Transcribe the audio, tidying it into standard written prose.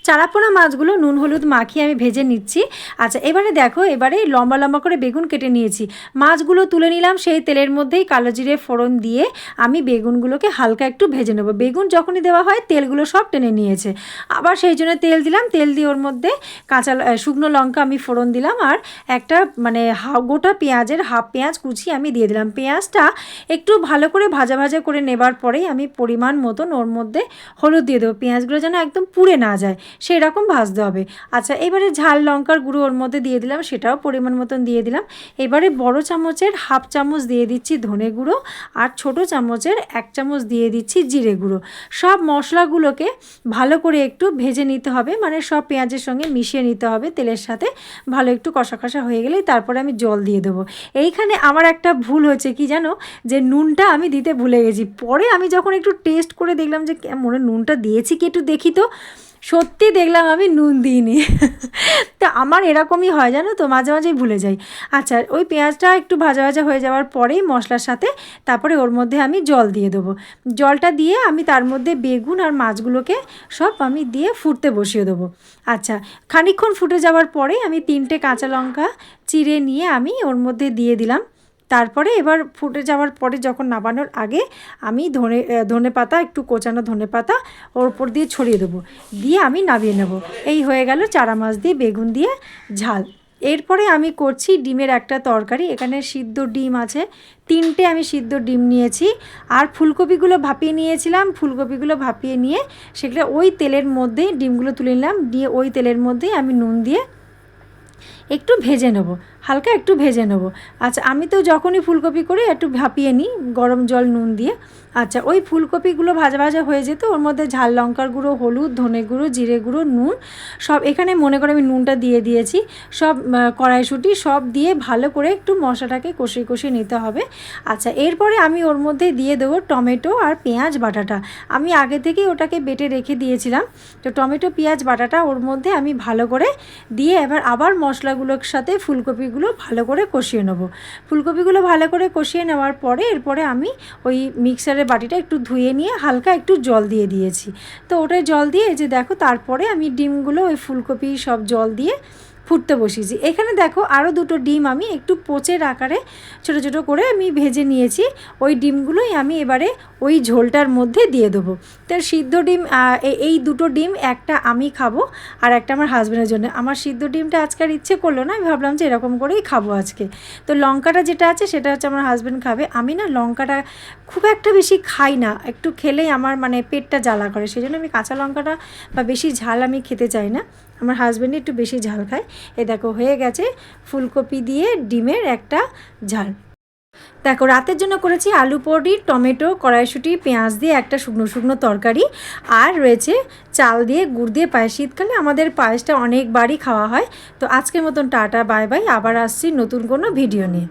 চারাপোনা মাছগুলো নুন হলুদ মাখিয়ে আমি ভেজে নিচ্ছি। আচ্ছা, এবারে দেখো, এবারে লম্বা লম্বা করে বেগুন কেটে নিয়েছি। মাছগুলো তুলে নিলাম, সেই তেলের মধ্যেই কালো জিরে ফোড়ন দিয়ে আমি বেগুনগুলোকে হালকা একটু ভেজে নেবো। বেগুন যখনই দেওয়া হয় তেলগুলো সব টেনে নিয়েছে, আবার সেই জন্য তেল দিলাম। তেল দিয়ে ওর মধ্যে শুকনো লঙ্কা আমি ফোড়ন দিলাম, আর একটা মানে গোটা পেঁয়াজের হাফ পেঁয়াজ কুচি আমি দিয়ে দিলাম। পেঁয়াজটা একটু ভালো করে ভাজা ভাজা করে নেবার পরেই আমি পরিমাণ মতন ওর মধ্যে হলুদ দিয়ে দেবো। পেঁয়াজগুলো যেন একদম পুড়ে না যায় সেই রকম ভাজতে হবে। আচ্ছা, এবারে ঝাল লঙ্কার গুঁড়ো ওর মধ্যে দিয়ে দিলাম, সেটাও পরিমাণ মতন দিয়ে দিলাম। এবারে বড় চামচের হাফ চামচ দিয়ে দিচ্ছি ধনে গুঁড়ো, আর ছোট চামচের 1 চামচ দিয়ে দিচ্ছি জিরে গুঁড়ো। সব মশলাগুলোকে ভালো করে একটু ভেজে নিতে হবে, মানে সব পেঁয়াজের সঙ্গে মিশিয়ে নিতে হবে তেলের সাথে। ভালো একটু কষা কষা হয়ে গেলেই তারপরে আমি জল দিয়ে দেবো। এইখানে আমার একটা ভুল হয়েছে কি জানো, যে নুনটা আমি দিতে ভুলে গেছি। পরে আমি যখন একটু টেস্ট করে দেখলাম যে মনে নুনটা দিয়েছি কি একটু দেখি, তো সত্যি দেখলাম আমি নুন দিইনি। তো আমার এরকমই হয় জানো তো, মাঝে মাঝেই ভুলে যাই। আচ্ছা, ওই পেঁয়াজটা একটু ভাজা ভাজা হয়ে যাওয়ার পরেই মশলার সাথে তারপরে ওর মধ্যে আমি জল দিয়ে দেবো। জলটা দিয়ে আমি তার মধ্যে বেগুন আর মাছগুলোকে সব আমি দিয়ে ফুটতে বসিয়ে দেবো। আচ্ছা, খানিকক্ষণ ফুটে যাওয়ার পরে আমি 3টে কাঁচা লঙ্কা চিড়ে নিয়ে আমি ওর মধ্যে দিয়ে দিলাম। তারপরে এবার ফুটে যাওয়ার পরে যখন নামানোর আগে আমি ধনে পাতা, একটু কোচানো ধনে পাতা ওর উপর দিয়ে ছড়িয়ে দেবো, দিয়ে আমি নামিয়ে নেব। এই হয়ে গেল চারা মাছ দিয়ে বেগুন দিয়ে ঝাল। এরপরে আমি করছি ডিমের একটা তরকারি। এখানে সিদ্ধ ডিম আছে, 3টে আমি সিদ্ধ ডিম নিয়েছি, আর ফুলকপিগুলো ভাপিয়ে নিয়েছিলাম। ফুলকপিগুলো ভাপিয়ে নিয়ে সেগুলো ওই তেলের মধ্যেই ডিমগুলো তুলে নিলাম, দিয়ে ওই তেলের মধ্যেই আমি নুন দিয়ে একটু ভেজে নেব, হালকা একটু ভেজে নেব। আচ্ছা, আমি তো যখনই ফুলকপি করে একটু ভাপিয়ে নিই গরম জল নুন দিয়ে। আচ্ছা, ওই ফুলকপিগুলো ভাজা ভাজা হয়ে যেত, ওর মধ্যে ঝাল লঙ্কার গুঁড়ো, হলুদ, ধনে গুঁড়ো, জিরে গুঁড়ো, নুন সব এখানে মনে করে আমি নুনটা দিয়ে দিয়েছি। সব কড়াইশুঁটি সব দিয়ে ভালো করে একটু মশলাটাকে কষিয়ে কষিয়ে নিতে হবে। আচ্ছা, এরপরে আমি ওর মধ্যে দিয়ে দেবো টমেটো আর পেঁয়াজ বাটাটা। আমি আগে থেকেই ওটাকে বেটে রেখে দিয়েছিলাম। তো টমেটো পেঁয়াজ বাটাটা ওর মধ্যে আমি ভালো করে দিয়ে আবার মশলাগুলোর সাথে ফুলকপিগুলো ভালো করে কষিয়ে নেব। ফুলকপিগুলো ভালো করে কষিয়ে নেওয়ার পরে এরপরে আমি ওই মিক্সারের বাটিটা একটু ধুয়ে নিয়ে হালকা একটু জল দিয়ে দিয়েছি। তো ওটাই জল দিয়ে যে দেখো, তারপরে আমি ডিমগুলো ওই ফুলকপি সব জল দিয়ে ফুটতে বসিয়েছি। এখানে দেখো আরও 2টো ডিম আমি একটু পোচের আকারে ছোটো ছোটো করে আমি ভেজে নিয়েছি। ওই ডিমগুলোই আমি এবারে ওই ঝোলটার মধ্যে দিয়ে দেবো। তার সিদ্ধ ডিম, এই 2টো ডিম, একটা আমি খাবো আর একটা আমার হাজব্যান্ডের জন্য। আমার সিদ্ধ ডিমটা আজকাল ইচ্ছে করলো না, আমি ভাবলাম যে এরকম করেই খাবো আজকে। তো লঙ্কাটা যেটা আছে সেটা হচ্ছে আমার হাজব্যান্ড খাবে। আমি না লঙ্কাটা খুব একটা বেশি খাই না, একটু খেলেই আমার মানে পেটটা জ্বালা করে, সেই জন্য আমি কাঁচা লঙ্কাটা বা বেশি ঝাল আমি খেতে চাই না। আমার হাজব্যান্ড একটু বেশি ঝাল খায়। এ দেখো হয়ে গেছে ফুলকপি দিয়ে ডিমের একটা ঝাল। দেখো, রাতের জন্য করেছি আলু পনির, টমেটো, কড়াইশুঁটি, পেঁয়াজ দিয়ে একটা শুকনো শুকনো তরকারি, আর রয়েছে চাল দিয়ে গুড় দিয়ে পায়েস। শীতকালে আমাদের পায়েসটা অনেকবারই খাওয়া হয়। তো আজকের মতন টাটা, বাই বাই। আবার আসছি নতুন কোনো ভিডিও নিয়ে।